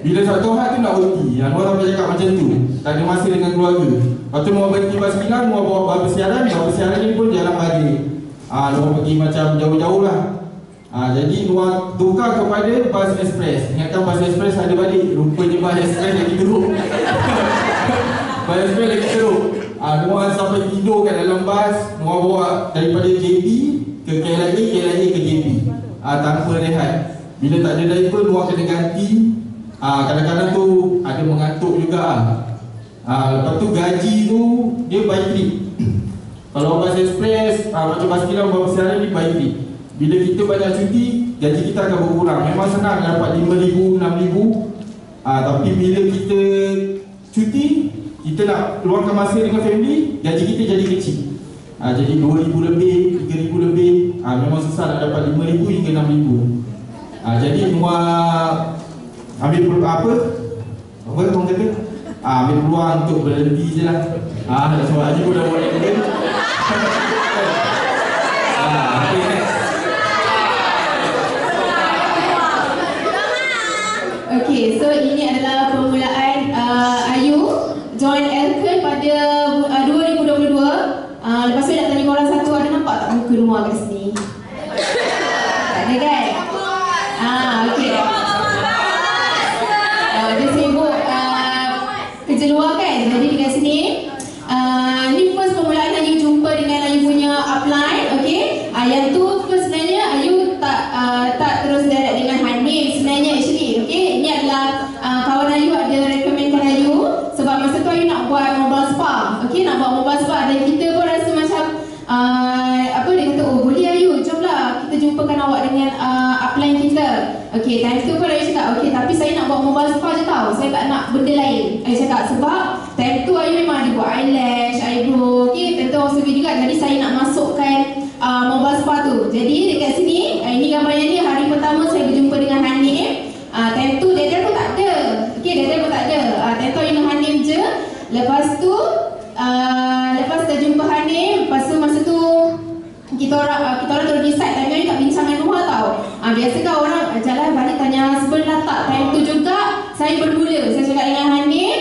Bila satu hari tu nak OT, Noah sampai cakap macam tu, tak ada masa dengan keluarga. Lepas tu Noah berhenti basikal, Noah bawa bersiaran ni pun jalan balik. Noah pergi macam jauh-jauh lah. Jadi Noah tukar kepada bas express. Ingatkan bas express ada balik, rupanya bas express lagi teruk. Bas express lagi teruk. Noah sampai tidur kat dalam bas. Noah bawa daripada JB ke KLIA ke JB, tanpa rehat. Bila tak ada driver, Noah kena ganti. Kadang-kadang tu ada mengantuk juga. Lepas tu gaji tu dia by trip. Kalau bas express, macam basikal bawa bersiaran ni by trip. Bila kita banyak cuti, gaji kita akan berkurang. Memang senang dapat 5,000, 6,000. Tapi bila kita cuti, kita nak luangkan masa dengan family, gaji kita jadi kecil. Jadi 2,000 lebih, 3,000 lebih. Memang susah nak dapat 5,000 hingga 6,000. Jadi Noah ambil apa orang kata? Ambil peluang untuk berhenti je lah. Sebab Haji pun dah buat yang lain. Okay, so ini adalah permulaan Ayu join Elken pada 2022. Lepas tu nak tanya korang satu, ada nampak tak muka Noah kat sini? Tak ada kan? Okay. Dia sibuk kerja luar kan? Jadi dekat sini ni first permulaan Ayu jumpa dengan Ayu punya upline. Okay, yang tu first sebenarnya Ayu tak terus direct dengan Hanif sebenarnya actually. Okay, ini adalah kawan Ayu ada recommendkan Ayu sebab masa tu Ayu nak buat mobile spa. Okay, nak buat mobile spa dan kita pun rasa macam dia kata, oh boleh Ayu, jomlah kita jumpakan awak dengan upline kita. Okay, time tu pun Ayu cakap, okay tapi saya nak buat mobile spa je tau, saya tak nak benda lain. Ayu cakap sebab time tu Ayu memang ada buat eyelash, eyebrow. Okay, time tu orang suruh juga, jadi saya nak masukkan mobile spa tu. Jadi dekat sini, ini gambarnya ni hari pertama saya berjumpa dengan Hanif. Time tu Dada pun tak ada. Okay, Dada pun tak ada. Time tu Ayu dengan Hanif je. Lepas tu lepas dah jumpa Hanif, lepas tu masa tu kita orang terus decide. Time ni tak bincang dengan Noah tau. Biasa kan orang jalan balik tanya husband lah tak. Time tu juga saya bermula. Saya cakap dengan Hanif,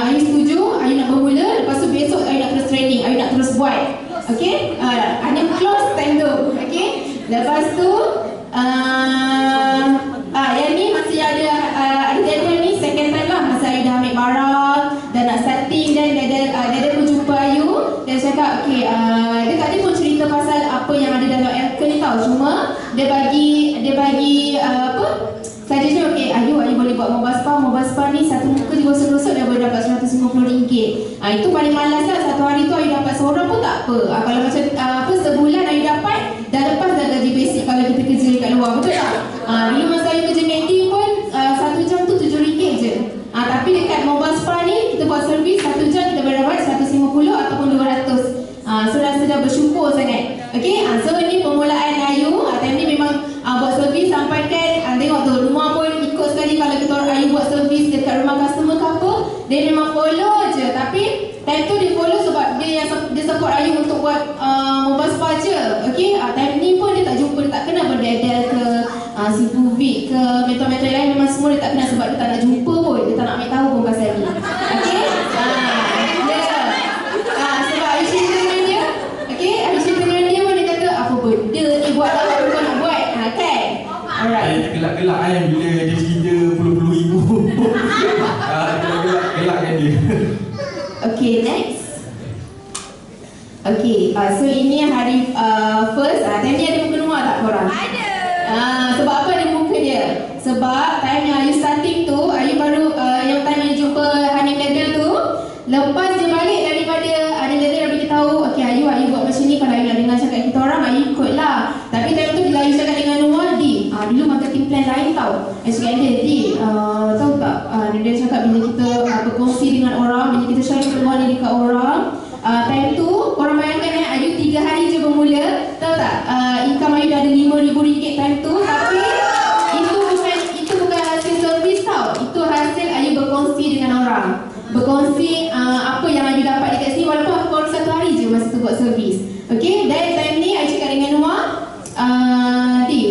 Ayu setuju, Ayu nak bermula. Lepas tu besok Ayu nak terus training, Ayu nak terus buat. Okay, Hanif close time tu. Okay, lepas tu yang ni masih ada Dada ni second time lah. Masa Ayu dah ambil barang, dah nak starting, dan Dada pun jumpa Ayu. Dan cakap okay, dia tak ada pun cerita pasal apa yang ada dalam Elken ni tau. Cuma dia bagi suggestion, okay Ayu boleh buat mobile spa ni satu muka je gosok-gosok dah boleh dapat RM150. Itu paling malas lah. Satu hari tu Ayu dapat seorang pun tak apa. Kalau macam sebulan Ayu dapat, dah lepas dah gaji basic kalau kita kerja kat luar, betul tak? Dulu masa Ayu kerja meeting pun 1 jam tu RM7 je. Tapi dekat mobile spa ni kita buat servis 1 jam kita boleh dapat RM150 ataupun RM200. So dah bersyukur sangat. Okay, so ini permulaan Ayu. Time ni memang buat servis sampai kan tengok tu rumah pun ikut sekali. Kalau kita Ayu buat servis dekat rumah customer ke apa, dia memang follow je. Tapi time tu dia follow sebab dia support Ayu untuk buat mobile spa je. Okay, time ni pun dia tak jumpa, dia tak kenal berdadal ke si Puvik ke metode-metode lain. Memang semua dia tak kenal sebab dia tak nak jumpa pun, dia tak nak ambil tahu pun pasal ni. Okay, sebab Ayu cerita dengan dia. Okay, Ayu cerita dengan dia pun dia kata apa benda ni buat lah, apa kau nak buat kan. Alright, Dia gelak-gelak bila dia cerita puluh-puluh ribu. Gelak kan dia. Okay, next. Okay, so ini hari first. Time ni ada muka Noah tak korang? Ada. Sebab apa ada muka dia? Sebab time yang Ayu starting tu, Ayu baru yang time Ayu jumpa Hanif Dada tu, lepas dia balik daripada Hanif Dada dah beritahu, okay Ayu buat macam ni, kalau Ayu nak dengar cakap kita orang, Ayu ikut lah. Tapi time tu bila Ayu cakap dengan Noah, dulu marketing plan lain tau. Ayu cakap dia, tahu tak, dia cakap bila kita berkongsi dengan orang, bila kita share keluar ni dekat orang, time tu korang bayangkan Ayu 3 hari je bermula. Tahu tak, income Ayu dah ada RM5,000 time tu. Tapi itu bukan hasil servis tau. Itu hasil Ayu berkongsi dengan orang, berkongsi apa yang Ayu dapat dekat sini, walaupun aku baru 1 hari je masa tu buat servis. Okay, dan time ni Ayu cakap dengan Noah,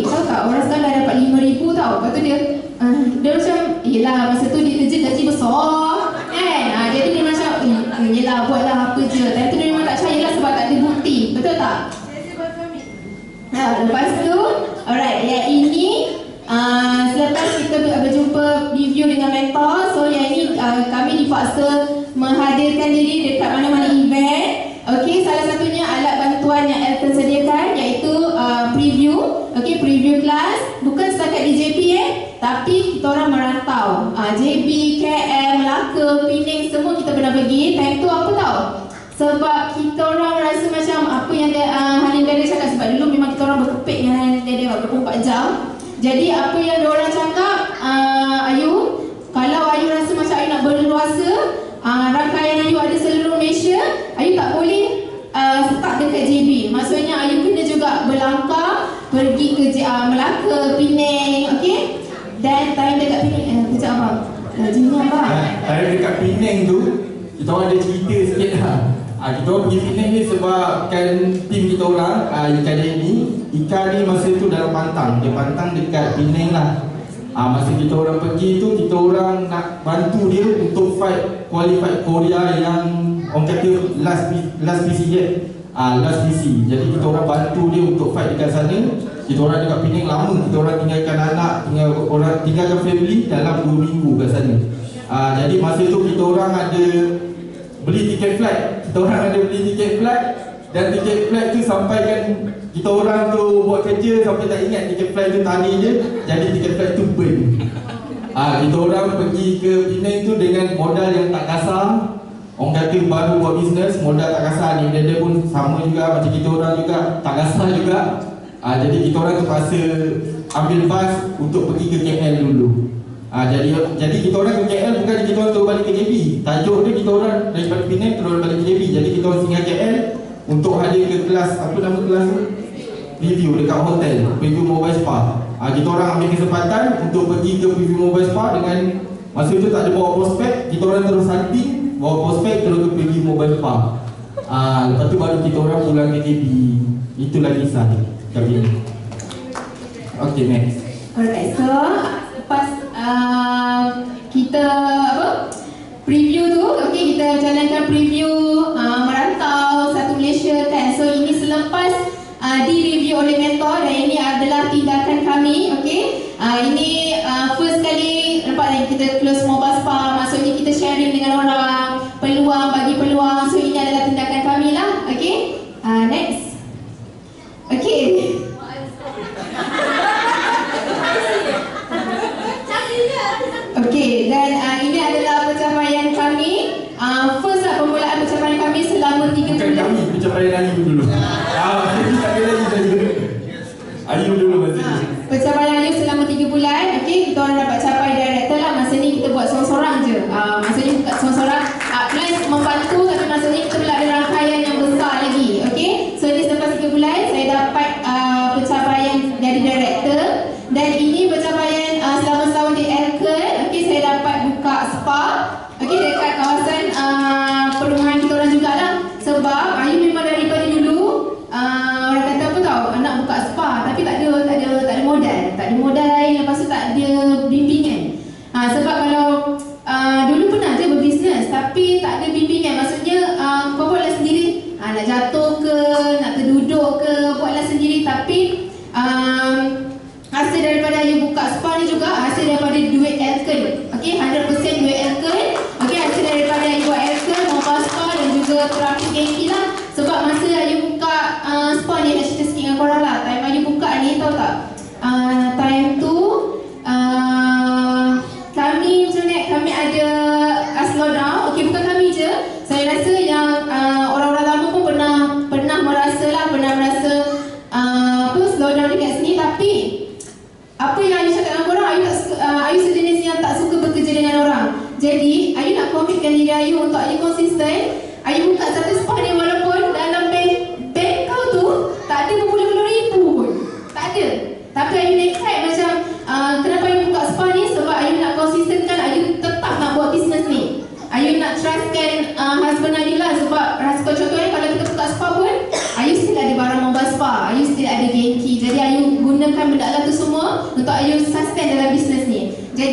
tahu tak orang sekarang dah dapat RM5,000 tau. Lepas tu dia Dia macam, yelah masa tu dia kerja gaji besar kan, jadi dia macam yelah buatlah apa je. Time tu dia memang tak percaya lah sebab tak ada bukti. Betul tak? Lepas tu, alright, yang ini selepas kita berjumpa review dengan mentor, so yang ini kami dipaksa menghadirkan diri dekat mana-mana event. Okey, salah satunya alat bantuan yang Elton sediakan iaitu preview. Okey, preview kelas bukan setakat di JP tapi kita orang merantau. JB, KL, Melaka, Penang semua kita pernah pergi. Time tu apa tahu? Sebab kita orang rasa macam apa yang Halim Dada cakap, sebab dulu memang kita orang berkepit dengan Halim Dada 24 jam. Jadi apa yang diorang cakap, Ayu, kalau Ayu rasa macam Ayu nak berleluasa, rangkaian Ayu ada seluruh Malaysia, Ayu tak boleh start dekat JB. Maksudnya Ayu kena juga berlangkah pergi ke Melaka, Penang, okey? Dan time dekat Penang, kejap abang. Jinnya abang. Time dekat Penang tu, kita orang ada cerita sikit lah. Kita orang pergi Penang ni sebabkan tim kita orang, Ikan ni. Ikan ni masa tu dalam pantang. Dia pantang dekat Penang lah. Masa kita orang pergi tu, kita orang nak bantu dia untuk fight qualified Korea yang orang kata last PC je. Last PC. Jadi kita orang bantu dia untuk fight dekat sana. Kita orang dekat Penang lama. Kita orang tinggalkan anak, tinggalkan family dalam 2 minggu kat sana. Jadi masa tu kita orang ada beli tiket flight. Kita orang ada beli tiket flight. Dan tiket flight tu sampaikan kita orang tu buat kerja sampai tak ingat tiket flight tu tadi je. Jadi tiket flight tu burn. Kita orang pergi ke Penang tu dengan modal yang tak kasar. Orang kata baru buat bisnes, modal tak kasar. Ni dia pun sama juga macam kita orang juga, tak kasar juga. Jadi kita orang terpaksa ambil bas untuk pergi ke KL dulu. Jadi kita orang ke KL bukan kita orang terus balik ke JB. Tajuk dia kita orang daripada Penang terus balik ke JB. Jadi kita orang singgah KL untuk hadir ke kelas, apa nama kelas tu? Review dekat hotel, preview mobile spa. Kita orang ambil kesempatan untuk pergi ke preview mobile spa dengan masa tu tak ada bawa prospek. Kita orang terus hunting, bawa prospek terus ke preview mobile spa. Lepas tu baru kita orang pulang ke JB. Itulah kisah kami ni. Okay, next. Alright, so lepas kita preview tu, okay, kita jalankan preview merantau satu Malaysia kan. So ini selepas di review oleh mentor dan ini adalah tindakan kami, okay. Ini first kali nampak ni kita close mobile spa, maksudnya kita sharing dengan orang, peluang, bagi peluang. So ini adalah tindakan kami lah, okay. Next. Okay. Okay, dan ini adalah pencapaian kami. First lah permulaan pencapaian kami selama 3 bulan. Bukan kami, pencapaian Ayu dulu. Ini tak ada lagi saya. Ayu dulu masa ni. Pencapaian Ayu selama 3 bulan. Okay, kita orang dapat capai director lah. Masa ni kita buat seorang-seorang je. Maksudnya bukan seorang-seorang. Plus membantu, tapi masa ni kita pula ada rangkaian yang besar lagi. Okay, so ni selepas 3 bulan saya dapat pencapaian dari director. Dan ini pencapaian selama setahun di Elken. Okay, saya dapat buka spa. Okay, dekat kawasan perumahan kita orang jugalah. Sebab Ayu memang daripada dulu orang kata apa tau, nak buka spa tapi tak ada modal. Tak ada modal lain, lepas tu tak ada bimbingan. Sebab kalau dulu pernah je berbisnes tapi tak ada bimbingan. Maksudnya kau buatlah sendiri. Nak jatuh ke, nak terduduk ke, buatlah sendiri. Tapi hasil daripada Ayu buka spa ni juga hasil daripada duit Elken. Okay, 100% duit Elken. Okay, hasil daripada Ayu buat Elken, mobile spa dan juga terapi genki lah. Sebab masa Ayu buka spa ni, nak cerita sikit dengan korang lah. Time Ayu buka ni, tahu tak? Time tu kami macam ni, kami ada slow down. Okay, bukan kami je. Saya rasa yang orang-orang lama pun pernah merasa lah, slow down dekat sini. Tapi apa yang Ayu cakap dengan korang, Ayu sejenis yang tak suka bekerja dengan orang. Jadi Ayu nak komitkan diri Ayu untuk Ayu konsisten. Ayu buka satu spa ni walaupun dalam bank kau tu tak ada berpuluh-puluh ribu pun. Tak ada. Tapi Ayu nekat macam kenapa Ayu buka spa ni? Sebab Ayu nak konsistenkan, Ayu tetap nak buat bisnes ni. Ayu nak trustkan husband Ayu lah. Sebab contohnya kalau kita buka spa pun, Ayu still ada barang mobile spa, Ayu still ada genki. Jadi Ayu gunakan benda tu semua untuk Ayu sustain dalam bisnes ni. Jadi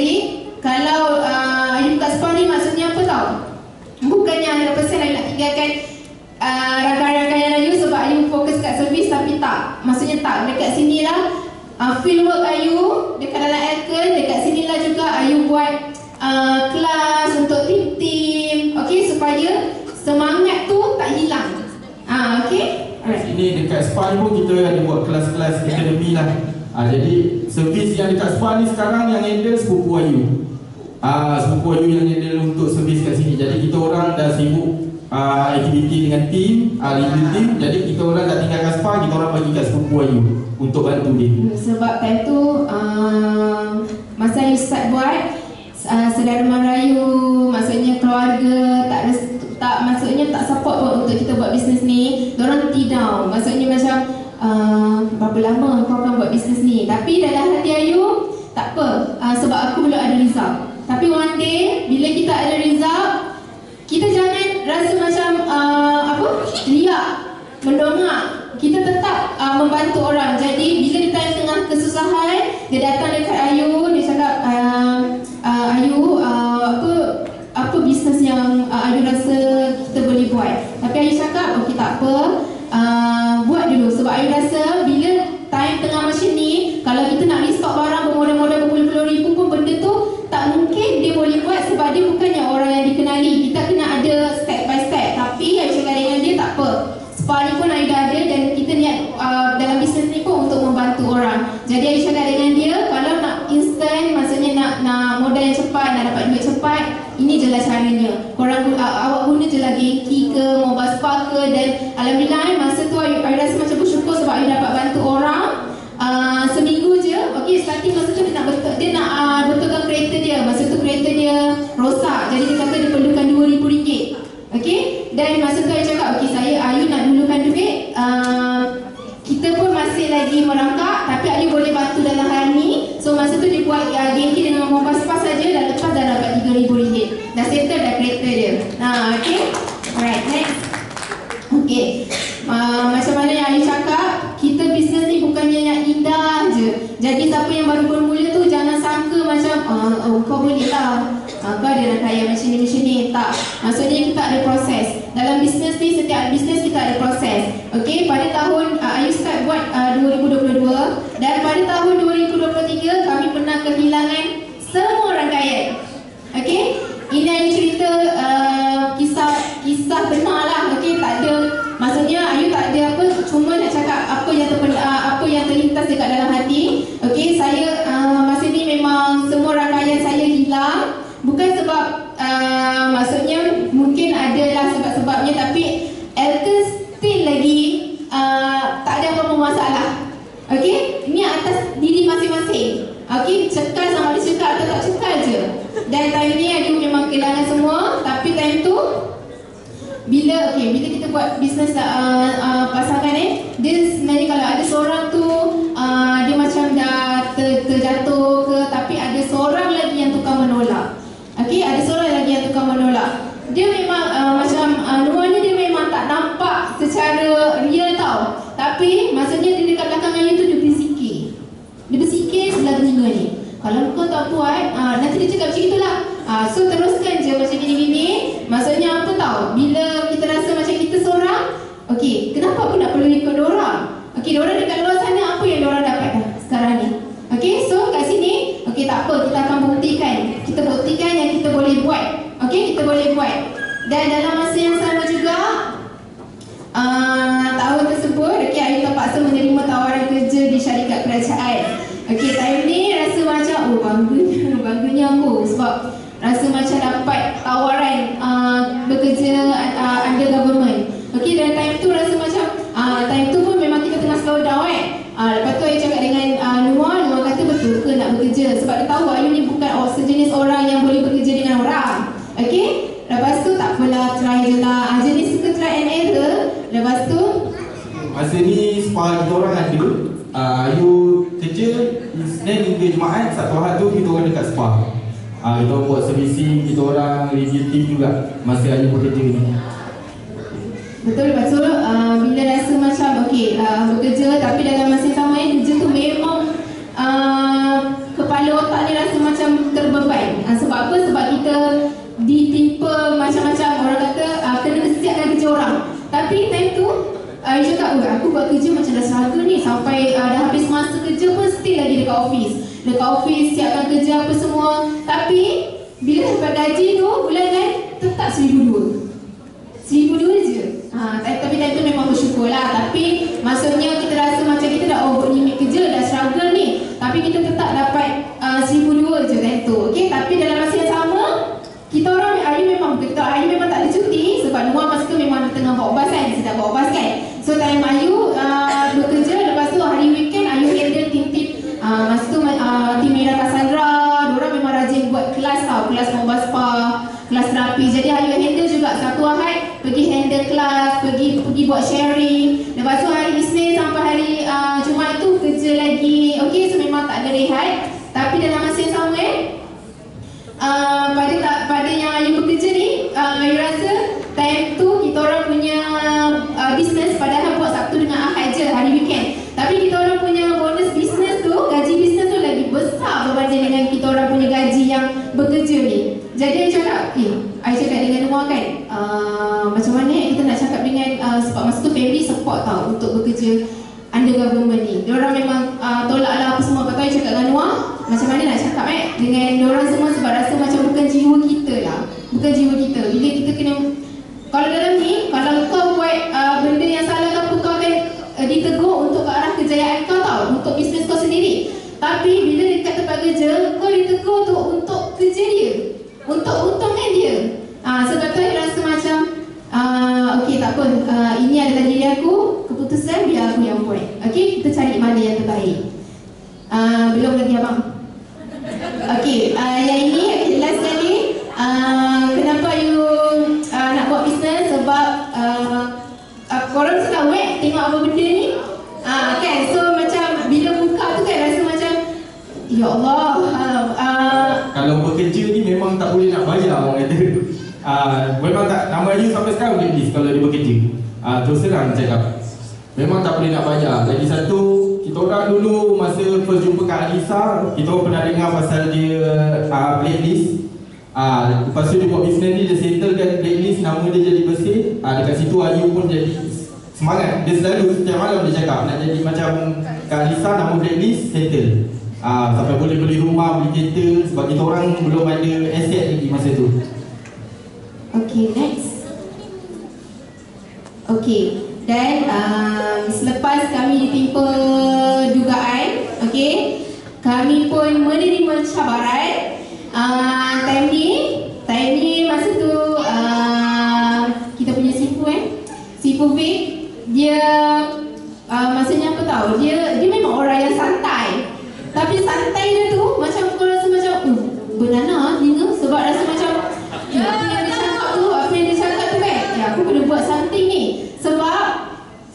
fieldwork Ayu dekat dalam Elken, dekat sinilah juga Ayu buat kelas untuk tim-tim, okey, supaya semangat tu tak hilang. Okey. Alright. Ini dekat SPA ni pun kita ada buat kelas-kelas akademi lah. Jadi servis yang dekat SPA ni sekarang yang handle sepupu Ayu. Sepupu Ayu yang handle untuk servis kat sini. Jadi kita orang dah sibuk aktiviti dengan tim, review tim. Jadi kita orang dah tinggalkan SPA, kita orang bagi kat sepupu Ayu untuk bantu dia. Sebab time tu masa Ayu start buat, saudara marayu, maksudnya keluarga tak maksudnya tak support pun untuk kita buat bisnes ni. Diorang down, maksudnya macam berapa lama kau akan buat bisnes ni. Tapi dalam hati Ayu, tak apa, sebab aku belum ada result. Tapi one day bila kita ada result, kita jangan rasa macam riak, mendongak. Kita tetap membantu orang. Jadi bila di tengah kesusahan, dia datang dekat Ayu, dia cakap Ayu, apa bisnes yang Ayu rasa kita boleh buat. Tapi Ayu cakap okey, tak apa, buat dulu. Sebab Ayu rasa bila time tengah macam ni, kalau kita nak restock barang bermodal-modal berpuluh-puluh ribu pun, benda tu tak mungkin dia boleh buat. Sebab dia bukannya orang yang dikenali. Kita kena ada step by step. Tapi Ayu cakap dengan dia, tak apa, SPA ni pun Ayu dah ada, dan kita niat dalam bisnes ni pun untuk membantu orang. Jadi Ayu cakap dengan dia, kalau nak instant, maksudnya nak modal yang cepat, nak dapat duit cepat, ini je lah caranya. Korang awak guna je lah Genki ke, Mobile Spa ke. Dan alhamdulillah masa tu Ayu rasa macam bersyukur sebab Ayu dapat bantu orang. Seminggu je, okey, starting masa tu dia nak betulkan kereta dia. Masa tu kereta dia rosak, jadi dia kata dia perlukan RM2,000. Okey, dan masa tu Ayu cakap, okey, Ayu nak dulukan duit. Kita pun masih lagi merangkak, tapi Ayu boleh bantu dalam hal ni. So masa tu dia buat Genki dengan Mobile Spa saja, dah lepas dah dapat RM3,000. Dah settle dah kereta dia. Okey. Alright, next. Okey. Macam mana yang Ayu cakap, kita bisnes ni bukannya yang indah je. Jadi siapa yang baru bermula tu jangan sangka macam kau boleh lah, kau ada nak kaya macam ni. Tak. Maksudnya kita ada proses. Dalam bisnes ni, setiap bisnes kita ada proses. Okey, pada tahun Ayu start buat 2022, dan pada tahun 2023 kami pernah kehilangan semua rangkaian. Okey, ini Ayu cerita kisah benar lah. Okey, tak ada, maksudnya Ayu tak ada apa, cuma nak cakap apa yang terlintas dekat dalam hati. Okey, saya masa ni memang semua rangkaian saya hilang. Bukan sebab maksudnya mungkin adalah sebab-sebabnya, tapi Elken still lagi tak ada apa-apa masalah. Okey, ini atas diri masing-masing. Okey, cekal sama ada cekal atau tak cekal je. Dan time ni Ayu memang kehilangan semua. Tapi time tu bila kita buat bisnes pasangan dia sebenarnya kalau ada seorang tu dia macam dah terjatuh ke, tapi ada seorang lagi yang tukang menolak. Okey, ada seorang lagi yang tukang menolak. Dia memang macam luarnya dia memang tak nampak secara real tau. Tapi maksudnya dia dekat belakang Ayu tu dia bersikir. Dia bersikir sebelah telinga ni. Kalau kau tak buat, nanti dia cakap macam itulah. So teruskan je macam gini-gini. Maksudnya apa tau, bila kita rasa macam kita seorang, okey, kenapa aku nak perlu ikut diorang? Okey, diorang dekat luar sana, apa yang diorang dapat sekarang ni? Okey, so kat sini, okey, tak apa, kita akan buktikan. Kita buktikan yang kita boleh buat. Okey, kita boleh buat. Dan dalam masa yang sama juga, tahun tersebut, okey, Ayu terpaksa menerima tawaran kerja di syarikat kerajaan. Okey, time ni rasa macam bangganya aku sebab rasa macam dapat tawaran bekerja under government. Okey, dan time tu rasa macam time tu pun memang kita tengah slow down lepas tu Ayu cakap dengan Luar kata betul ke nak bekerja, sebab dia tahu Ayu ni bukan sejenis orang yang boleh bekerja dengan orang. Okey, lepas tu tak apalah, try je lah, jenis suka try and error. Lepas tu masa ni SPA kita orang ada Ayu kerja Isnin hingga Jumaat. Satu hari tu kita orang dekat SPA. Kita orang buat servicing, kita orang review team juga masa Ayu bekerja ni. betul, lepas tu bila rasa macam okey bekerja, tapi dalam masa yang sama kerja tu memang kepala otak ni rasa macam terbeban. Sebab apa? Sebab kita ditimpa macam-macam, orang kata kena kesiapkan kerja orang. Tapi time tu Ayu cakap, aku buat kerja macam dah struggle ni, sampai dah habis masa kerja pun still lagi dekat office siapkan kerja apa semua. Tapi bila dapat gaji tu bulan kan tetap 1,200 je. Tapi time tu memang bersyukur lah. Tapi maksudnya kita rasa macam kita dah over limit kerja, dah struggle ni, tapi kita tetap dapat 1,200 je time tu. Okay? Tapi dalam masa yang sama, kita orang Ayu memang tak ada cuti. Sebab Noah masa tu memang tengah bawa bas kan, sedang bawa bas kan. So time Ayu bekerja, lepas tu hari weekend Ayu handle tim-tim. Masa tu tim Mira Cassandra, diorang memang rajin buat kelas tau, kelas mobile spa, kelas terapi. Jadi Ayu handle juga satu Ahad pergi handle kelas, pergi buat sharing. Lepas tu hari Isnin sampai hari Jumaat tu kerja lagi. Okay, so memang tak ada rehat. Tapi dalam masa yang sama pada yang Ayu bekerja ni, Ayu rasa time tu kita orang punya business padahal buat Sabtu dengan Ahad je hari weekend. Tapi kita orang punya bonus business tu, gaji business tu lagi besar berbanding dengan kita orang punya gaji yang bekerja ni. Jadi Ayu cakap, Ayu cakap dengan Noah kan, macam mana kita nak cakap dengan sebab masa tu family support tau untuk bekerja under government ni. Diorang memang tolak lah apa semua. Lepas tu Ayu cakap dengan Noah, macam mana nak cakap dengan diorang semua sebab rasa macam bukan jiwa kita lah. Bukan jiwa kita. Bila kita kena, kalau dalam ni, kalau kau buat benda yang salah ke apa, kau akan ditegur untuk ke arah kejayaan kau tau, untuk bisnes kau sendiri. Tapi bila dekat tempat kerja, kau ditegur untuk kerja dia, untuk untungkan dia. Sebab tu Ayu rasa macam okey, tak apa, ini adalah diri aku, keputusan biar aku yang buat. Okey, kita cari mana yang terbaik. Belum lagi abang. Okey, yang ini last sekali, kenapa Ayu nak buat bisnes? Sebab korang mesti tahu tengok apa benda ni, kan? So macam bila buka tu kan rasa macam ya Allah, kalau bekerja ni memang tak boleh nak bayar orang kata. Memang tak, nama Ayu sampai sekarang boleh kalau dia bekerja. Terus terang cakap, memang tak boleh nak bayar. Lagi satu, kita orang dulu masa first jumpa Kak Alisa, kita orang pernah dengar pasal dia blacklist. Lepas tu dia buat bisnes ni, dia settlekan blacklist, nama dia jadi bersih. Dekat situ Ayu pun jadi semangat. Dia selalu setiap malam dia cakap nak jadi macam Kak Alisa, nama blacklist, settle. Sampai boleh beli rumah, beli kereta. Sebab kita orang belum ada aset lagi masa tu. Okay, next. Okay, dan selepas kami ditimpa dugaan, okay, kami pun menerima cabaran. Time ni masa tu kita punya Sifu Vic, dia maksudnya apa tahu, dia memang orang yang santai. Tapi santai dia tu macam kau rasa macam banana telinga, sebab rasa macam apa yang dia cakap tu kan, aku kena buat something ni. Sebab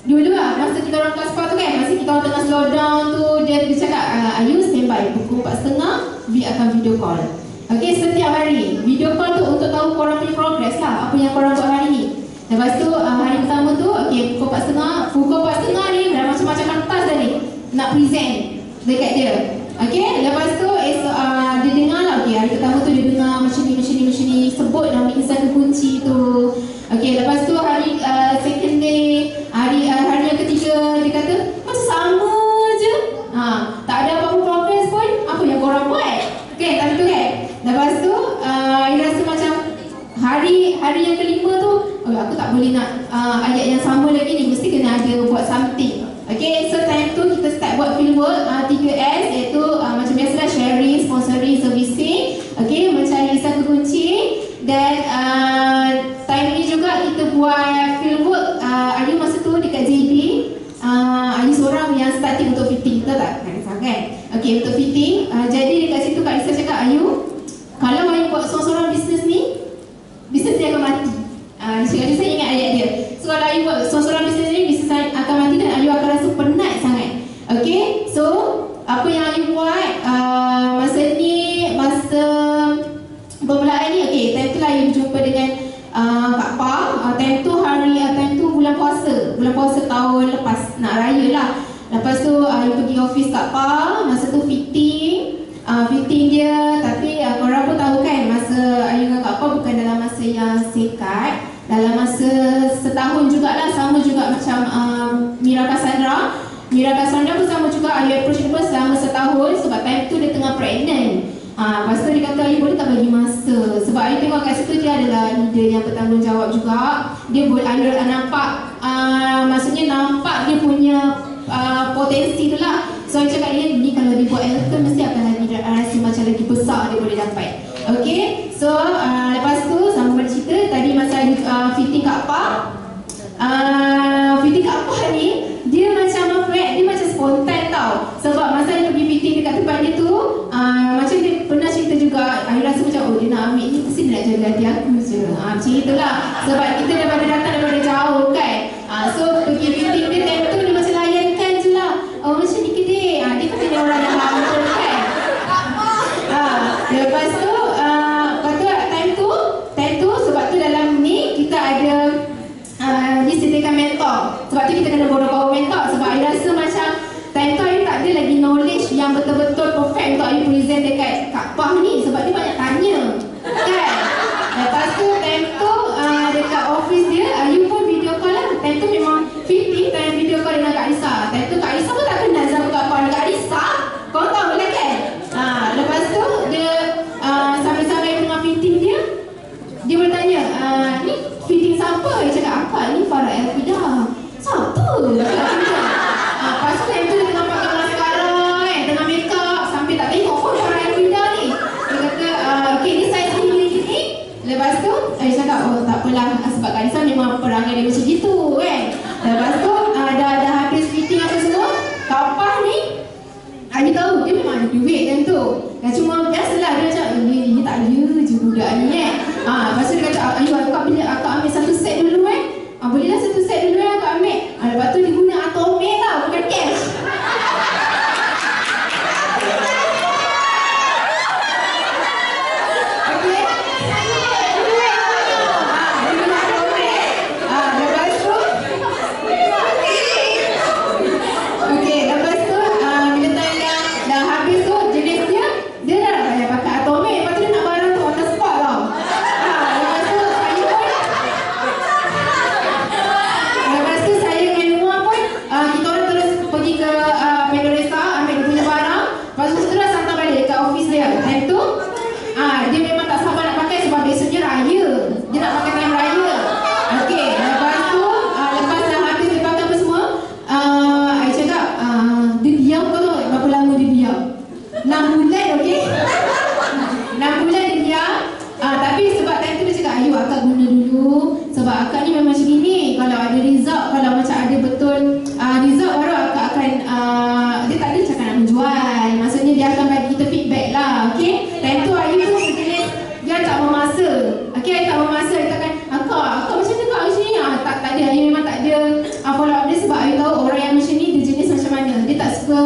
dulu masa kita orang kelas 4 tu kan, masa kita orang tengah slow down tu, dia cakap, Ayu standby pukul 4.30 Vi akan video call. Okay, setiap hari video call tu untuk tahu korang punya progress lah, apa yang korang buat hari ni. Lepas tu hari pertama tu, okay, pukul 4.30 ni dah macam-macam kertas dah ni nak present dekat dia. Okay, lepas tu dia dengar lah, okay, hari pertama tu dia dengar macam ni, sebut nama insan kunci tu. Okay, lepas tu hari second day, hari yang ketiga, dia kata macam sama je, tak ada apa-apa progress pun, apa yang korang buat. Okay, time tu kan. Lepas tu dia rasa macam hari yang kelima tu, aku tak boleh nak ayat yang sama lagi ni, mesti kena ada buat something. Okay, so time tu kita start buat fieldwork 3S, iaitu macam biasalah sharing, sponsoring, servicing. Okay, mencari insan kunci. Dan time ni juga kita buat fieldwork. Ayu masa tu dekat JB, Ayu seorang yang starting untuk fitting, betul tak? Kan? Okay, untuk fitting. Jadi dekat situ Kak Lisa cakap, Ayu, kalau Ayu buat seorang-seorang bisnes ni, bisnes dia akan mati. Saya ingat ayat dia. So kalau Ayu buat seorang-seorang bisnes ni, bisnes akan mati dan Ayu akan rasa penat sangat. Okay, so apa yang Ayu buat masa permulaan ni, okay, time tu lah Ayu berjumpa dengan Kak Pa. Time tu bulan puasa tahun lepas, nak raya lah. Lepas tu Ayu pergi office Kak Pa. Masa tu fitting dia. Tapi korang pun tahu kan, masa Ayu dengan Kak Pa bukan dalam masa yang singkat, dalam masa setahun jugalah. Sama juga macam Mira Cassandra pun sama juga. Ayu approach dia pun selama setahun Lepas tu dia kata, Ayu boleh tak bagi masa? Sebab Ayu tengok kat situ dia adalah leader yang bertanggungjawab juga. Dia boleh nampak, maksudnya nampak dia punya potensi tu lah. So Ayu cakap dia, ni kalau dia buat Elton mesti akan rasa macam lagi besar dia boleh dapat. Okay, so lepas tu sama balik cerita. Tadi masa Ayu fitting Kak Pa, fitting Kak Pa ni dia macam apa, dia macam spontan tau. Sebab masa dia pergi fitting dekat tempat dia tu, macam dia pernah cerita juga, Ayu rasa macam oh dia nak ambil ni mesti dia nak jaga hati aku je. Macam itulah. Sebab kita daripada datang daripada jauh kan. So pergi fitting dia time tu dia macam layankan je lah. Oh macam ni ke dia? Dia macam dia orang yang humble kan. Lepas tu time tu sebab tu dalam ni kita ada disediakan mentor. Sebab tu kita kena bawa mentor. Sebab Ayu rasa macam time tu Ayu tak ada lagi knowledge yang betul-betul perfect untuk Ayu present dekat Kak Pah ni. Sebab dia banyak tanya kan. Lepas tu time tu dekat office dia, Ayu pun video call lah. Time tu memang fitting, time video call dengan Kak Risa. Time tu Kak Risa pun tak kenal sama Kak Pah. Kak Risa, kau tahu lah kan. Lepas tu dia sambil-sambil dengan fitting dia bertanya, ni fitting siapa? Dia cakap, akak ni Farah Elfida. Siapa? Lepas tu time tu dia tengah pakai maskara kan, tengah make up, sambil tak tengok pun Farah Elfida ni. Dia kata, okay ni saya sendiri. Lepas tu, saya cakap, oh tak apalah, sebab Kak Risa memang perangai dia macam gitu kan. Lepas tu, dah habis fitting apa semua, Kak Pah ni, Ayu tahu dia memang ada duit kan tu. Dan cuma biasalah dia macam, dia tak ada je budak ni kan. Lepas tu dia kata, Ayu akak ambil satu set dulu bolehlah satu set dulu akak ambil. Lepas tu dia guna atomic tau, bukan cash. Okay. Dia guna atomic. Lepas tu okay, lepas tu bila time dah habis tu, jenis dia dah payah pakai atomic. Lepas tu dia nak barang tu on the spot tau. Lepas tu Ayu pun, lepas tu saya dengan Noah pun kita orang terus pergi ke Pendoresta, ambil dia punya barang. Lepas tu terus hantar balik ke office dia. Time tu dia memang tak sabar nak pakai sebab besoknya raya. Dia nak pakai time raya. Okay, lepas tu lepas dah habis dia pakai apa semua, Ayu cakap, dia diam kau tahu berapa lama dia diam? 6 bulan, okay? 6 bulan dia diam. Tapi sebab time tu dia cakap, Ayu akak guna dulu. Sebab akak ni memang macam ni. Kalau ada result, kalau macam ada betul result, baru akak akan dia tak ada cakap nak menjual. Maksudnya dia akan bagi kita feedback lah, okay? Time tu Ayu tu sejenis dia tak memasa. Okay, Ayu tak memasa. Dia katakan, akak macam ni kak macam ni. Tak ada, Ayu memang tak ada follow up dia. Sebab Ayu tahu orang yang macam ni dia jenis macam mana. Dia tak suka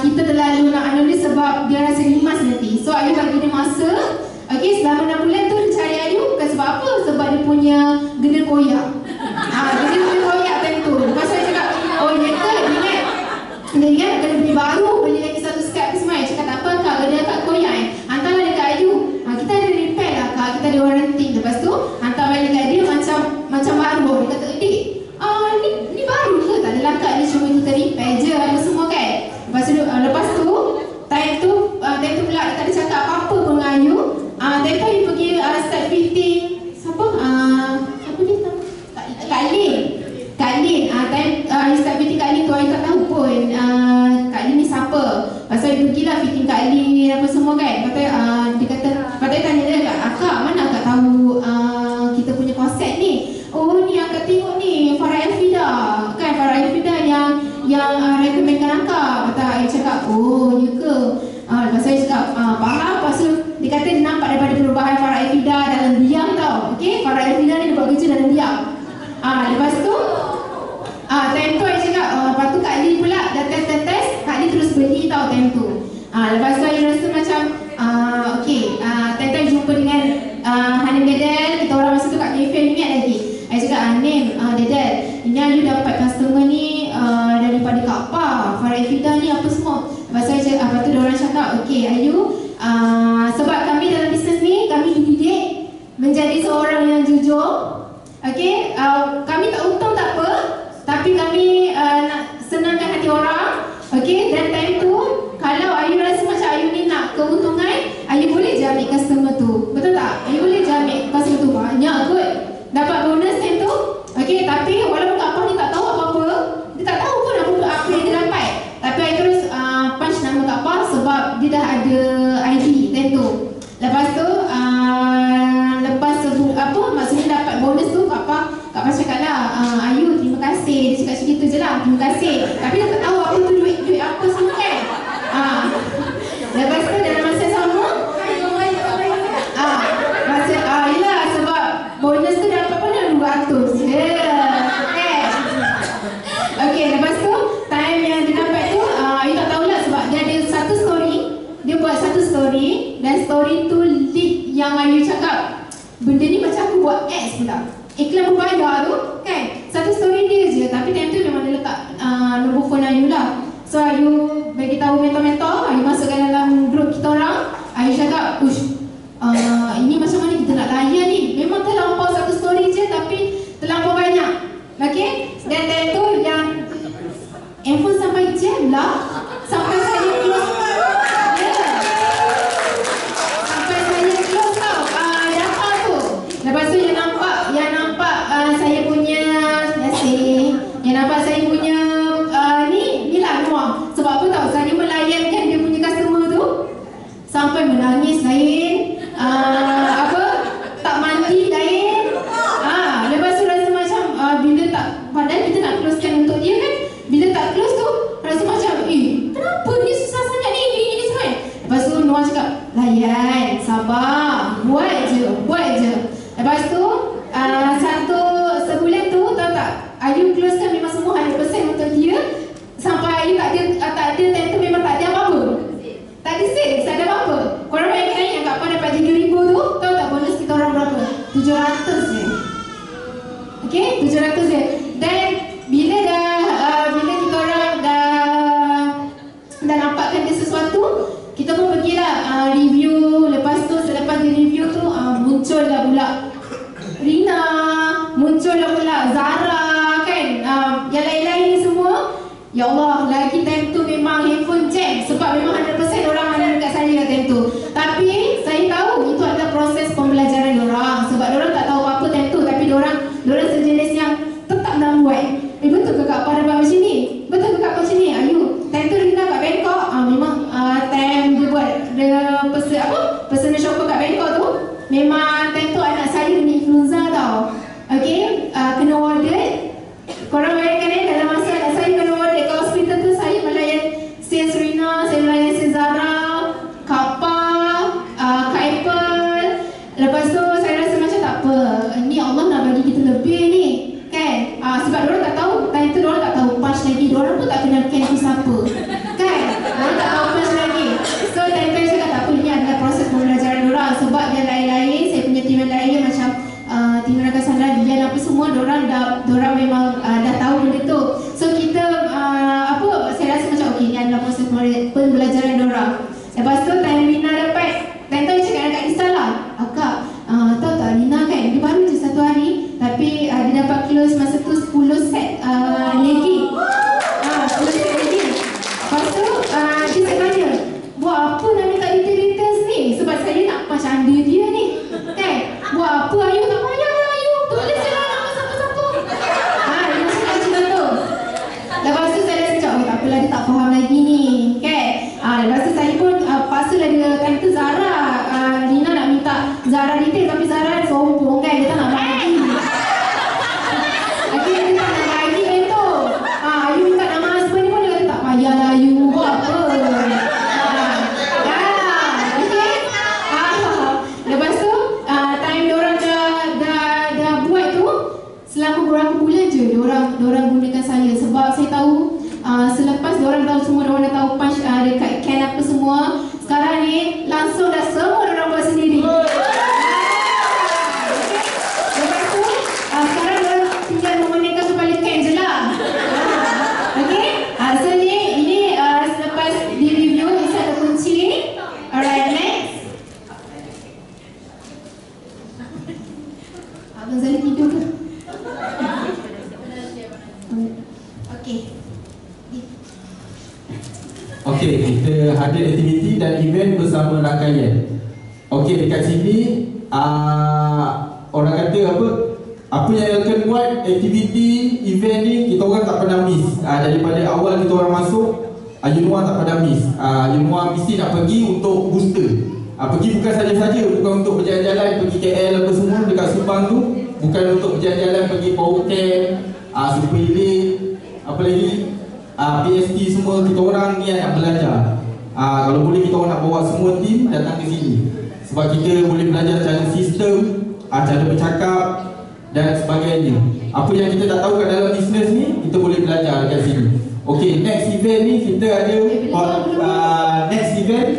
kita terlalu nak anu dia sebab dia rasa rimas nanti. So Ayu bagi dia masa. Okay, selama 6 bulan tu dia cari Ayu. Bukan sebab apa? Sebab dia punya gender koyak. Gender koyak time tu. Lepas tu Ayu cakap, oh ya ke? Dia ingat kena beli baru, beli lagi satu Skype semua. Ayu cakap, tak apa kak, gender kak koyak hantarlah dekat Ayu. Kita ada repair lah kak, kita ada warranty. Lepas tu hantar balik kat dia macam baru. Dia kata, dik, ni baru ke? Tak adalah kak, ni cuma kita repair je apa semua kan. Lepas tu time tu pula dia tak ada cakap apa-apa pun dengan Ayu. Time tu Ayu pergi start fitting. Siapa dia tahu? Kak Lin. Time Ayu start fitting Kak Lin tu, Ayu tak tahu pun Kak Lin ni siapa. Lepas tu Ayu pergilah fitting Kak Lin apa semua kan. Dia kata, tanya dia, akak mana akak tahu kita punya konsep ni? Oh ni akak tengok ni Farah Elfida kan, Farah Elfida yang recommendkan akak. Kata Ayu cakap, oh ya ke? Lepas saya cakap, faham. Lepas tu dia kata dia nampak daripada perubahan Farah Elfida dalam diam tau. Okay, Farah Elfida ni dia buat kerja dalam diam. Lepas tu time tu Ayu cakap, lepas tu Kak Lin pula dah test, Kak Lin terus beli tau time tu. Lepas tu Ayu rasa macam okay, time tu Ayu jumpa dengan Hanim Dedel. Kita orang masa tu kat cafe ni ingat lagi. Ayu cakap, Hanim, Dedel, ini Ayu dapat customer ni daripada Kak Pa, Farah Elfida ni apa semua. Lepas tu Ayu cakap, lepas tu diorang cakap, okay Ayu, sebab kami dalam bisnes ni, kami dididik menjadi seorang yang jujur. Okay, kami tak untung tak apa, tapi kami nak senangkan hati orang. Okay, dan time tu kalau Ayu rasa macam Ayu ni nak keuntungan, Ayu Ayu boleh je ambil pasal tu banyak kot. Dapat bonus time tu. Okey, tapi walaupun Kak Pah ni tak tahu apa-apa, dia tak tahu pun apa yang dia dapat. Tapi Ayu terus punch nama Kak Pah sebab dia dah ada ID time tu. Lepas tu maksudnya dapat bonus tu Kak Pah cakap lah, Ayu terima kasih. Dia cakap macam gitu je lah, terima kasih. Tapi dia tak tahu apa tu duit apa semua kan. Lepas tu dalam masa sama yelah, sebab bonus tu dapat pun dah 200 je. Okay, lepas tu time yang dia dapat tu Ayu tak tahulah sebab dia ada satu story. Dia buat satu story dan story tu lead yang Ayu cakap benda ni macam aku buat ads pula, iklan berbayar tu kan. Satu story dia je, tapi time tu memang dia letak nombor phone Ayu lah. So Ayu bagi tahu mentor-mentor, Ayu masukkan dalam group kita orang. Ayu cakap, ush, ini macam mana kita nak layan ni? Memang terlampau satu story je tapi terlampau banyak. Okay, dan time tu yang handphone sampai jam lah, sampai saya close. Sampai saya close tau data tu. Lepas tu yang nampak saya punya yang nampak saya punya ni lah Noah. Sebab apa tau, saya melayankan dia punya customer tu sampai menangis lain, tak mandi lain. Lepas tu rasa macam bila tak, padahal kita nak closekan untuk dia kan, bila tak close tu rasa macam kenapa ni susah sangat ni semua. Lepas tu Noah cakap, layan, sabar, buat je. Lepas tu sebulan tu tahu tak, Ayu closekan memang semua 100% untuk dia. Sampai Ayu tak ada time tu memang tak ada apa-apa. Tak ada sales, tak ada apa-apa. Korang bayangkan yang Kak Pah dapat RM7,000 tu, tahu tak bonus kita orang berapa? 700 je. Okay, 700 je. Dan bila kita orang dah nampakkan dia sesuatu, kita pun pergilah review. Lepas tu selepas di review tu muncullah pula Rina, muncullah pula Zara kan, yang lain-lain semua. Ya Allah, lagi time tu memang handphone jam sebab memang 100% orang ada dekat saya time tu. Tapi saya tahu itu adalah proses pembelajaran diorang sebab diorang tak tahu apa-apa time tu, tapi diorang sejenis yang tetap nak buat. Betul ke Kak Pah dapat macam ni? Betul ke Kak Pah macam ni? Ayu, time tu Rina kat Bangkok, memang time dia buat personal shopper kat Bangkok tu, memang time tu anak saya kena influenza tau. Okay, kena warded. Korang bayangkan dalam masa anak saya kena warded ke hospital tu, saya melayan sales Rina, saya melayan sales Zara, Kak Pah, Kak Apple. Lepas tu saya rasa macam tak apa, ni Allah nak bagi kita lebih ni kan. Sebab diorang tak tahu, time tu diorang tak tahu punch lagi, diorang pun tak kenal Ken tu siapa kan, diorang tak tahu punch lagi. So time tu saya cakap tak apa, ni adalah proses pembelajaran diorang. Sebab yang lain-lain, saya punya tim yang lain macam tim Rakan Sandra, Dian apa semua, diorang memang dah tahu benda tu. So kita saya rasa macam okey, ni adalah proses pembelajaran diorang. Lepas tu time Rina dapat, time tu saya cakap dekat Lisa lah, Kak, tahu tak Rina kan, dia baru je 1 hari tapi dia dapat close masa tu 10 set legging. 10 set legging. Lepas tu dia tanya, buat apa nak minta details ni? Sebab saya nak macam dia ni kan. Buat apa Ayu? Tak payah lah Ayu, tulis je lah nama siapa-siapa. Dia macam macam tu. Lepas tu saya rasa macam, tak apalah, dia tak faham lagi ni kan. Lepas tu saya pun paksalah dia, time tu Zara, Rina nak minta Zara detail tapi Zara sombong kan, dia tak nak bagi. Okay, dia tak nak bagi kan tu. Ayu minta nama husband ni pun dia kata tak payah lah Ayu, buat apa. Okay. Lepas tu time diorang dah buat tu, selama beberapa bulan je diorang gunakan saya. Sebab saya tahu selepas diorang tahu semua, diorang dah tahu punch dekat can apa semua, sekarang ni langsung dah semua diorang buat sendiri. Lepas tu sekarang diorang tinggal memenangkan kepala can je lah. Okay, so ini selepas di review, Lisa ada kunci. Alright, next. Abang Zali tidur ke? Okey, kita ada aktiviti dan event bersama rangkaian. Okey, dekat sini orang kata apa yang akan buat aktiviti event ni kita orang tak pernah miss. Daripada awal kita orang masuk, Yunua tak pernah miss. Yunua mesti nak pergi untuk booster. Pergi bukan saja-saja, bukan untuk berjalan-jalan pergi KL apa semua dekat Subang tu, bukan untuk berjalan-jalan pergi power camp, Super Elite, apa lagi, PST semua. Kita orang ni nak belajar. Kalau boleh kita orang nak bawa semua tim datang ke sini, sebab kita boleh belajar cara sistem, cara bercakap dan sebagainya. Apa yang kita tak tahu kat dalam bisnes ni, kita boleh belajar dekat sini. Okay, next event ni kita ada next event.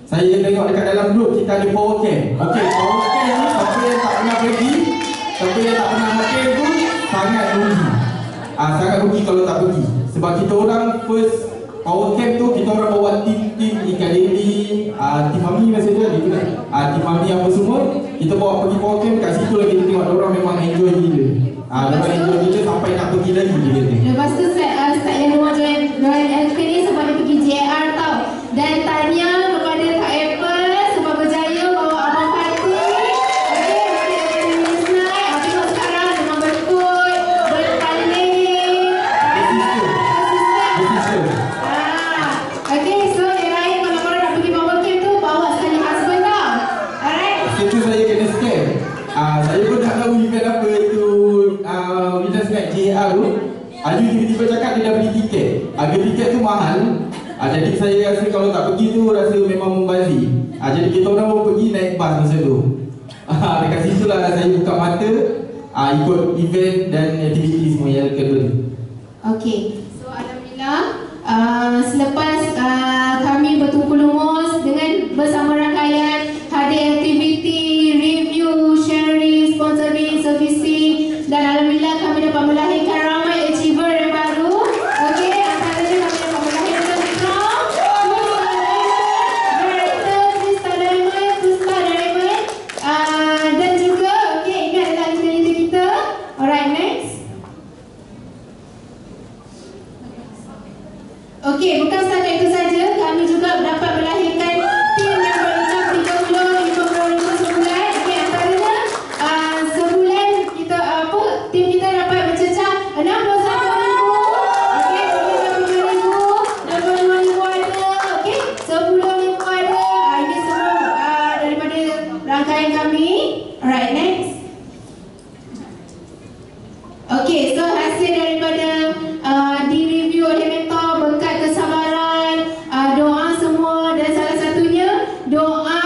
Saya tengok dekat dalam grup kita ada power camp. Okay, power camp ni siapa yang tak pernah pergi, siapa yang tak pernah makan tu sangat rugi. Sangat rugi kalau tak pergi. Sebab kita orang first power camp tu kita orang bawa tim ikan leli, tim mami masa tu ada juga. Tim mami apa semua kita bawa pergi power camp. Kat situ lagi kita tengok orang memang enjoy gila. Orang enjoy gila sampai nak pergi lagi dia kata. Lepas tu start yang rumah join LK ni sebab dia pergi JR tau. Dan tanya kepada Kak Apple sebab berjaya bawa Abang Fatih. Okay, Miss Night. Tengok sekarang memang berkut, bertanding. Okay, so yang lain kalau korang nak pergi power camp tu, bawa sekali husband tau. Alright? Itu saya kena scam. Saya pun tak tahu event apa itu. Business Night JR tu, Ayu tiba-tiba cakap dia dah beli tiket. Harga tiket tu mahal. Jadi saya rasa kalau tak pergi tu rasa memang membazir. Jadi kita orang pun pergi naik bas masa tu. Dekat situ lah saya buka mata, ikut event dan aktiviti semua yang kedua. Okay, so alhamdulillah selepas kami bertumpu lumus dengan bersama rangkaian hadir aktiviti, review, sharing, sponsoring, servicing, dan alhamdulillah kami dapat melahirkan ramai achiever yang baru. Okey, antaranya kami dapat melahirkan Director Krista Diamond, dan juga okey, ini adalah leader kita. Alright, next. Okey, bukan setakat itu saja, kami juga dapat melahirkan tim yang berusia 30 sebulan. Okey, antaranya sebulan kita tim kita dapat mencecah 61,000. Okey, 65,000 ada. Okey, 10,000 ada. Ini semua daripada rangkaian kami. Alright, next. Okey, so hasil daripada di-review oleh mentor, berkat kesabaran, doa semua, dan salah satunya doa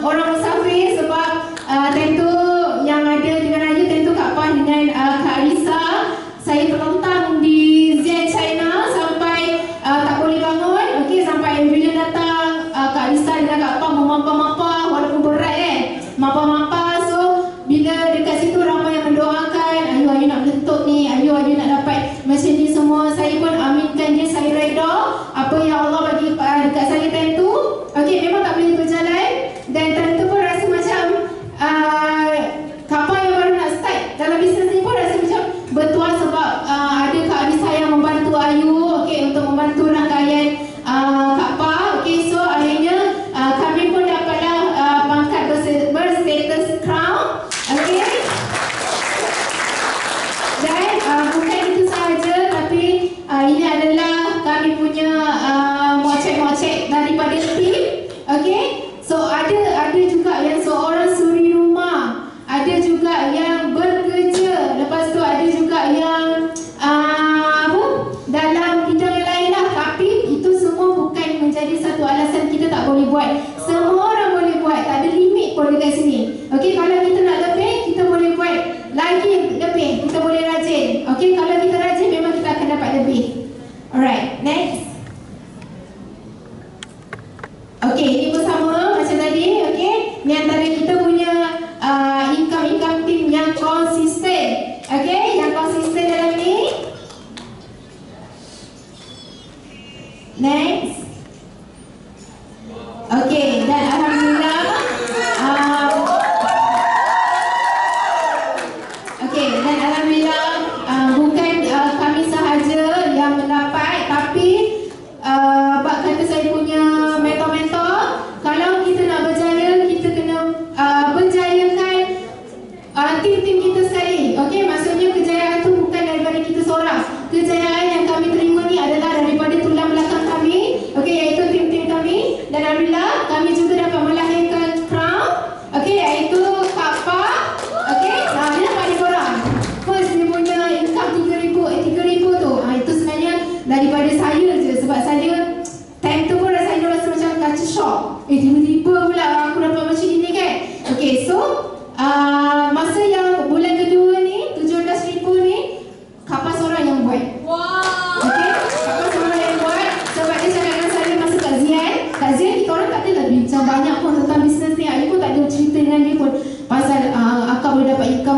orang musafir. Sebab tentu yang ada dengan Ayu, tentu Kak Pan dengan Kak Risa, saya terlentang di Zen China sampai tak boleh bangun. Okey, sampai bila datang Kak Risa dengan Kak Pan memapah-mapah, walaupun berat mapah-mapah. So bila dekat situ ramai yang mendoakan, Ayu nak meletup ni, Ayu nak dapat macam ni semua. Saya pun aminkan dia, saya reda apa yang Allah bagi dekat saya time tu. Okey, memang tak boleh berjalan, dan time tu pun rasa macam kapal yang baru nak start dalam bisnes ni pun rasa macam bertuah. Sebab ada Kak Arisa yang membantu Ayu, okey, untuk membantu rangkaian kapal. Okey, so akhirnya kami pun dapatlah pangkat berstatus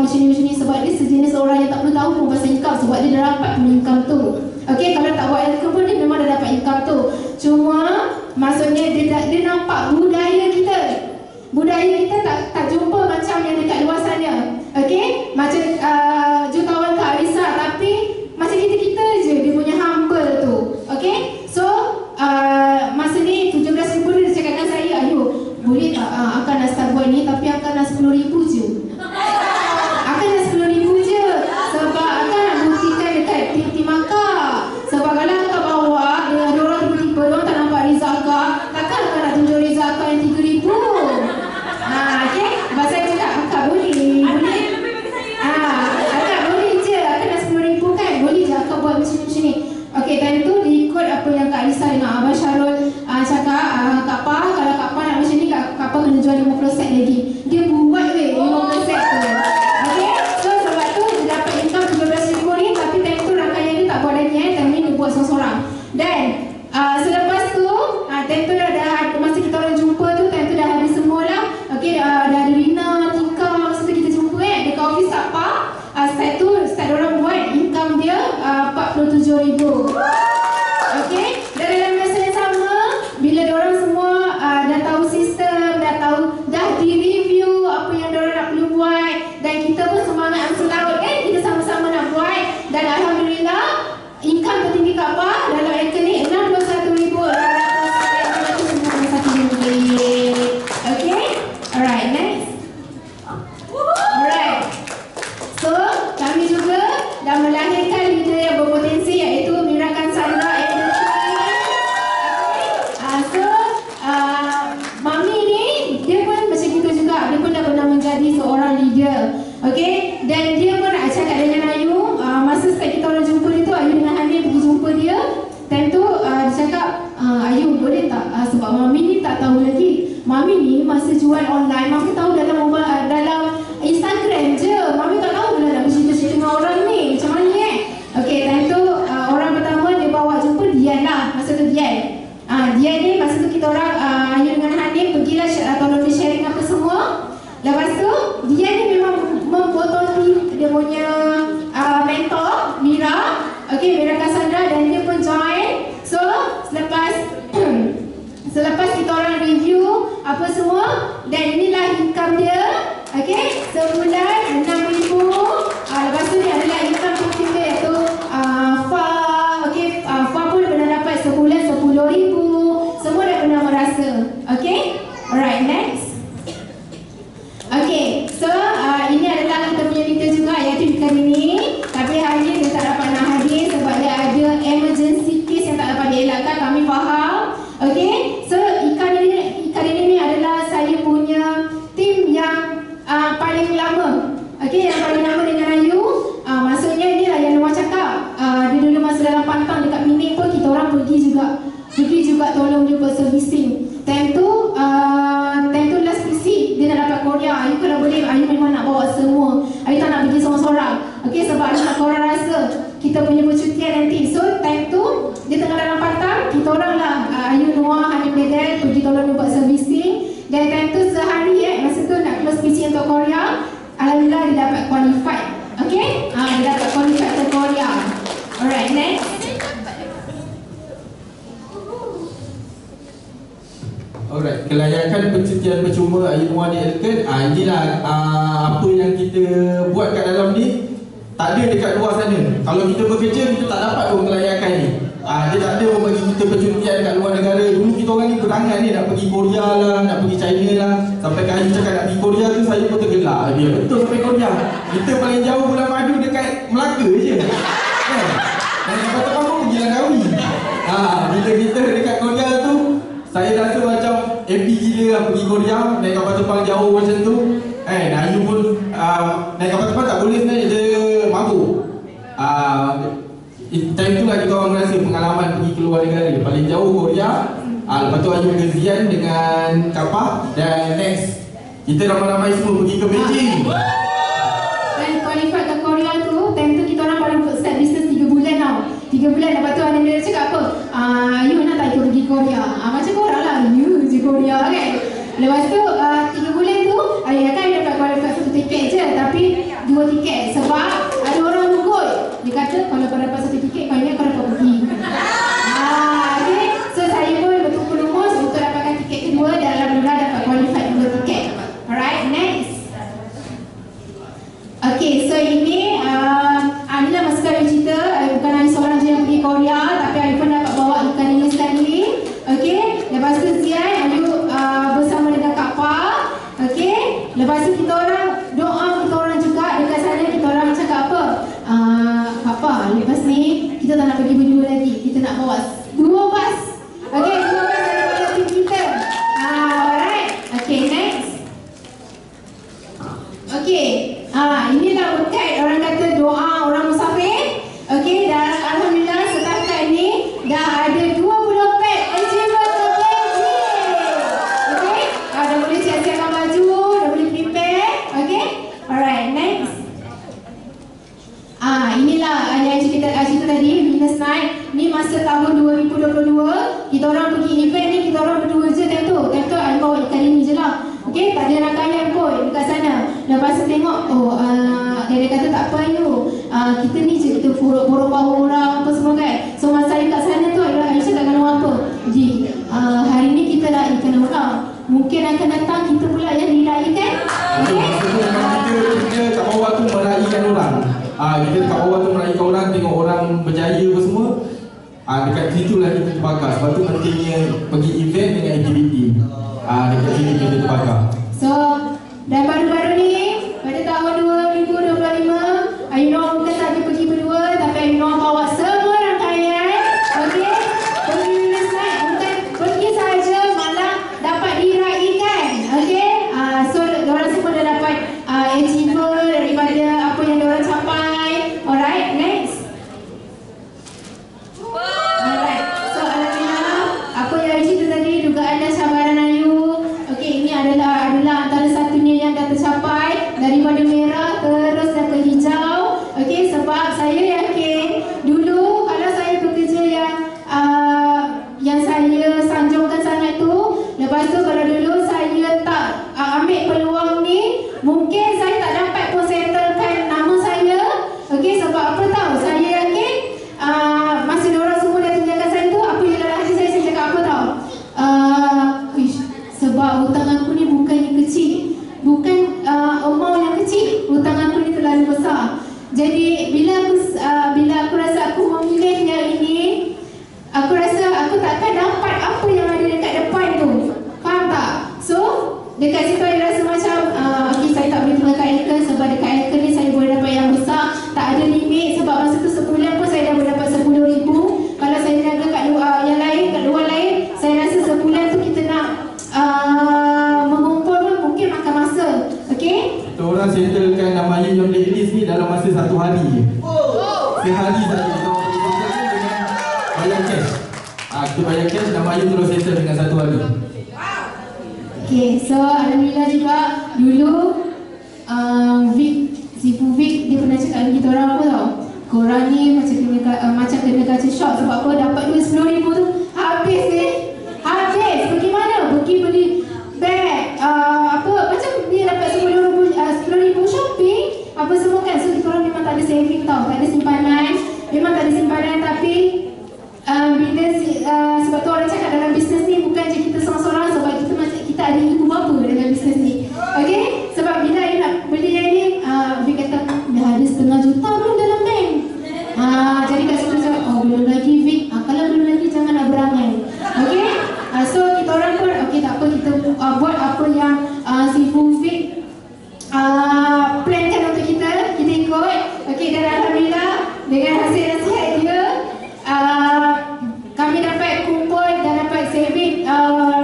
macam ni sebab dia sejenis orang yang tak perlu tahu pun pasal income sebab dia dah dapat punya income tu. Okey, kalau tak buat income pun dia memang dah dapat income tu. Cuma maksudnya dia nampak budaya kita tak jumpa macam yang dekat luar sana. Okey, macam jutawan Kak Arisa, tapi macam kita je dia punya humble tu. Okey, so masa ni 17,000 dia cakap dengan saya, ayo boleh tak akan nak start buat ni tapi akan nak 10,000 je. Akan nak 10,000 je sebab akan nak buktikan dekat tim akak. Sebab kalau akak bawa dia orang tiba-tiba orang tak nampak result akak, takkan akak nak tunjuk result akak yang 3,000. Okey, lepas saya cakap akak boleh. Akak boleh je, akak nak 10,000 kan, boleh je akak buat macam ni. Okey, time tu diikut apa yang Kak Alisa dengan Abang Syarul cakap, Kak Pa, kalau Kak Pa nak macam ni, Kak Pa kena jual 50 set lagi. Dia buat 50 set tu. Okey, so sebab tu dia dapat income 17,000 ni, tapi time tu rangkaian dia tak buat lagi, time ni dia buat seorang-seorang. Dan selepas tu, time tu dah masa kita orang jumpa tu, time tu dah habis semua lah. Okey, dah ada Rina, Tika, masa tu kita jumpa dekat office Kak Pa. Start orang buat income dia 47,000. Okey, dan dalam masa yang sama bila diorang semua dah tahu sistem, dah di-review apa yang diorang nak perlu buat, dan kita pun semangat angsa laut kan, kita sama-sama nak buat, dan alhamdulillah income tertinggi Kak Pa dalam rekening 61,491. Okey, alright, next. Alright, so kami juga dah melahirkan leader yang berpotensi iaitu Mirakan Sandra and the team. So Mami ni dia pun macam kita juga, dia pun dah pernah menjadi seorang leader. Okey, dan dia pun nak cakap dengan Ayu, masa start kita orang jumpa dia tu, Ayu dengan Hanif pergi jumpa dia. Time tu dia cakap, Ayu boleh tak, sebab Mami ni tak tahu lagi. Mami ni masa jual online, Mami tahu dalam Instagram je. Mami tak tahu bila nak bercerita-cerita dengan orang ni macam mana ni Okey, time tu orang pertama dia bawa jumpa Dian lah. Masa tu Dian Dian ni masa tu kita orang Ayu dengan Hanif pergilah tolong dia sharing apa semua. Lepas tu Dian ni memang mempotongi dia punya mentor Mira. Okey, Mira Cassandra, dan dia pun join. So selepas kita orang review apa semua, dan inilah income dia. Okey, sebulan 6,000. Lepas tu ni adalah income penting dia iaitu Fa. Okey, Fa pun pernah dapat sebulan 10,000. Semua dah pernah merasa. Okey, alright, next. Okey, so ini adalah kita punya leader juga iaitu Ika ini. Tapi hari ni dia tak dapat nak hadir sebab dia ada emergency case yang tak dapat dielakkan, kami faham. Okey, so Ika ini adalah saya punya tim yang paling lama. Okey, yang paling lama dengan Ayu. Maksudnya ni lah yang Noah cakap. Dia dulu masa dalam pantang dekat Minik pun kita orang pergi juga tolong dia buat servicing. Time tu last PC dia nak dapat Korea. Ayu kalau boleh, Ayu memang nak bawa semua. Ayu tak nak pergi seorang-seorang. Okey, sebab Ayu nak korang rasa kita punya percutian nanti. So time tu dia tengah dalam pantang, kita orang lah Ayu, Noah, Hanif, Dedel pergi tolong dia buat servicing. Dan time tu sehari masa tu nak close PC untuk Korea, alhamdulillah dia dapat qualified. Okey, dia dapat qualified ke Korea. Alright, next. Alright, kelayakan percutian percuma Ayu Noah di Elkan. Inilah apa yang kita buat kat dalam ni. Tak ada dekat luar sana. Kalau kita bekerja, kita tak dapat pun kelayakan ni. Dia tak ada bagi kita percutian kat luar negara. Dulu kita orang ni berangan ni nak pergi Korea lah, nak pergi China lah. Sampai ke Ayu cakap nak pergi Korea tu, saya pun tergelak. Dia betul sampai Korea. Kita paling jauh Bulan Madu dekat Melaka je. Dan lepas-lepas pun pergi Langkawi. Bila kita dekat Korea tu, saya rasa macam happy gila lah pergi Korea. Naik kapal terbang jauh macam tu. Ayu pun naik kapal terbang tak boleh sebenarnya, dia mabuk. Time tu lah kita orang merasa pengalaman pergi keluar negara. Paling jauh Korea. Lepas tu Ayu ke Zian dengan Kapal. Dan next kita ramai-ramai semua pergi ke Beijing. Dan qualify ke Korea tu, time tu kita orang baru start business 3 bulan tau. 3 bulan lepas tu ada dia cakap apa? You nak tak ikut pergi Korea? Macam korang lah, you je Korea kan? Lepas tu 3 bulan tu, kan dapat qualify satu tiket je. Tapi 2 tiket sebab ada orang ugut. Dia kata kalau kau dapat 1 tiket, kau ingat kau dapat pergi. Okay. So saya pun betul-betul rumus untuk dapatkan tiket kedua dan alhamdulillah dapat qualified 2 tiket. Alright, next. Okay, so ini inilah masa kami cerita. Bukan hanya seorang je yang pergi Korea, tapi I pun dapat bawa ikan ini sekali. Okay, lepas tu Zian, Ayu bersama dengan Kak Pa. Okay, lepas tu kita orang doa, kita orang juga dekat sana, kita orang cakap apa? Kak Pa, lepas ni kita tak nak pergi berdua lagi, kita nak bawa 2 bas. Okay, 2 bas daripada tim kita. Alright, okay, next. Okay, inilah berkat orang kata doa orang musafir. Okay, dan alhamdulillah setakat ni dah ada 20 pack achievement completed. Okay, dah boleh siap-siapkan baju, dah boleh prepare. Okay, alright, next. Inilah yang cerita tadi, Venus Night. Ni masa tahun 2022. Kita orang pergi event ni, kita orang berdua je time tu. Time tu I bawa ikan ini je lah. Okay, tak ada rangkaian pun dekat sana. Lepas tu tengok, dia kata tak apa you, kita ni je, kita borok bawa orang apa semua kan. So masa I kat sana tu, Aisyah tak kena apa. Jadi hari ni kita dah ikan orang. Mungkin akan datang kita pula yang diraikan. Okay, kita kat bawah tu meraihkan orang. Kita kat bawah tu meraihkan orang, tengok orang berjaya apa semua. Dekat situ lah kita terbakar. Sebab tu pentingnya pergi event dengan aktiviti. Dekat sini kita terbakar. So, dan baru-baru ni pada tahun 2025, Ainur bukan saja pergi berdua, tapi Ainur bawa semua rangkaian. Okey, pergi Venus Night bukan pergi saja, malah dapat diraikan. Okey, so diorang semua dah dapat achievement daripada apa yang diorang capai. Alright, next. Alright, so alhamdulillah apa yang cerita tadi, dugaan dan cabaran Ayu. Okey, ini adalah antara satunya yang dah tercapai, daripada merah terus dah ke hijau. Okey, sebab saya yakin dulu kalau saya bekerja yang saya sanjungkan sangat tu, lepas tu kalau dulu saya tak ambil peluang ni, mungkin saya tak dapat pun settlekan nama saya. Okey, sebab apa tahu? Saya yakin masa diorang semua dah tinggalkan saya tu, apa yang dalam hati saya cakap apa tahu? Sebab hutang aku ni bukannya kecil, bukan amount yang kecil, hutang aku ni terlalu besar. Jadi bila aku rasa aku memilih yang ini, aku rasa aku takkan dapat apa yang ada dekat depan tu. Faham tak? So dekat situ saya rasa macam okay, saya tak boleh tinggalkan Elken, sebab dekat Elken ni saya boleh dapat yang besar, tak ada limit. Sebab masa tu sebulan pun saya dah boleh dapat 10,000. Kalau saya jaga kat yang lain, kat luar lain, saya rasa sebulan tu kita nak mengumpul pun mungkin makan masa. Okay? Kita orang settlekan nama Ayu yang blacklist ni dalam masa 1 hari je. Sehari saja kita orang settlekan dengan bayar cash. Kita bayar cash, nama Ayu terus settle dengan 1 hari. Okay, so alhamdulillah juga dulu Vic dia pernah cakap dengan kita orang apa tau, korang ni macam kena kaca shock. Sebab apa? Dapat duit 10,000 tu habis ni. Habis. Pergi mana? Pergi beli bag, macam dia dapat 10,000 shopping apa semua kan. So kita orang memang tak ada saving tau, tak ada simpanan. Memang tak ada simpanan, tapi bila sebab tu orang cakap dalam bisnes ni bukan je kita seorang-seorang, sebab kita ada ibu bapa dalam bisnes ni. Okay, sebab bila I nak beli yang ni, Vic kata dah ada 500,000 belum dalam bank. Jadi kat situ cakap, belum lagi Vic, kalau belum lagi jangan nak berangan. Okay, so kita orang pun okay, tak apa, kita buat apa yang si Vic plankan untuk kita ikut. Okay, dan alhamdulillah dengan hasil nasihat dia, kami dapat kumpul dan dapat saving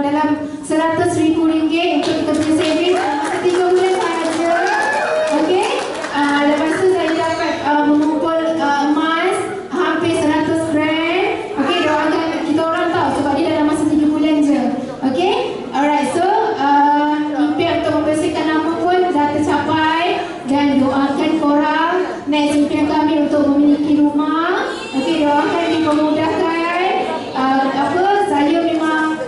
dalam RM100,000 untuk kita punya saving masa 3 bulan sahaja. Okay, lepas tu saya dapat mengumpul emas hampir 100 gram. Okay, doakan kita orang tahu sebab dia dalam masa 3 bulan je. Okay, alright, so impian untuk membersihkan nama pun dah tercapai, dan doakan korang next impian kami untuk memiliki rumah. Okay, doakan dimudahkan. Saya memang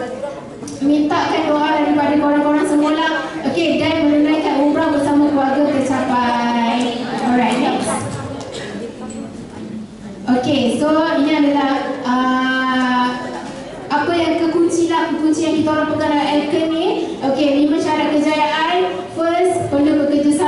mintakan doa daripada korang-korang semua lah. Okay, dan menunaikan umrah bersama keluarga tercapai. rekening